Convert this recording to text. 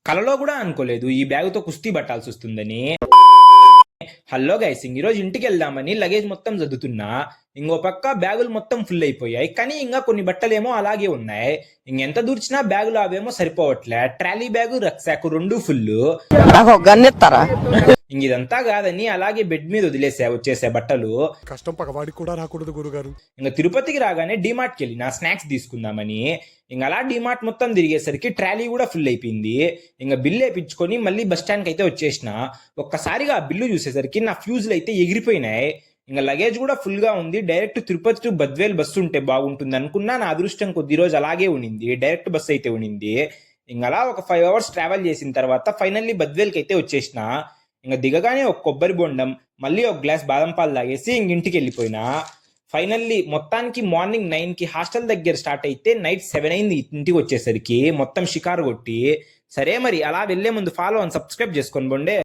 కలలో కూడా అనుకోలేదు ఈ బ్యాగుతో కుస్తీ పట్టాల్సి వస్తుందని. హలో గైస్, ఈరోజు ఇంటికి వెళ్దామని లగేజ్ మొత్తం సర్దుతున్నా. ఇంకో పక్క బ్యాగులు మొత్తం ఫుల్ అయిపోయాయి, కానీ ఇంకా కొన్ని బట్టలేమో అలాగే ఉన్నాయి. ఇంకెంత దూర్చినా బ్యాగులు అవేమో సరిపోవట్లే. ట్రాలీ బ్యాగు, రక్సాకు రెండు ఫుల్. ఇదంతా కాదని అలాగే బెడ్ మీద వచ్చేసే బట్టలు. కష్టం పగవాడికి కూడా రాకూడదు గురుగారు. ఇంకా తిరుపతికి రాగానే డిమార్ట్కి వెళ్ళిన స్నాక్స్ తీసుకుందామని. ఇంకా అలా డిమార్ట్ మొత్తం తిరిగేసరికి ట్రాలీ కూడా ఫుల్ అయిపోయింది. ఇంకా బిల్లు వేయించుకొని మళ్ళీ బస్ స్టాండ్కి అయితే వచ్చేసిన. ఒక్కసారిగా ఆ బిల్లు చూసేసరికి నా ఫ్యూజులు అయితే ఎగిరిపోయినాయి. ఇంకా లగేజ్ కూడా ఫుల్ గా ఉంది. Direct Tirupati to Badvel bus ఉంటే బాగుంటుంది అనుకున్నా. నా అదృష్టం కొద్ది రోజు అలాగే ఉండింది, డైరెక్ట్ బస్సు అయితే ఉండింది. ఇంకా అలా ఒక 5 hours ట్రావెల్ చేసిన తర్వాత ఫైనల్లీ బద్వేల్కి అయితే వచ్చేసిన. ఇంకా దిగగానే ఒక కొబ్బరి బొండం, మళ్ళీ ఒక గ్లాస్ బాదం పాలు తాగేసి ఇంటికి వెళ్ళిపోయినా. ఫైనల్లీ మొత్తానికి మార్నింగ్ 9కి హాస్టల్ దగ్గర స్టార్ట్ అయితే నైట్ 7 అయింది ఇంటికి వచ్చేసరికి. మొత్తం షికారు కొట్టి. సరే మరి అలా వెళ్లే ముందు ఫాలో అండ్ సబ్స్క్రైబ్ చేసుకోండి బొండే.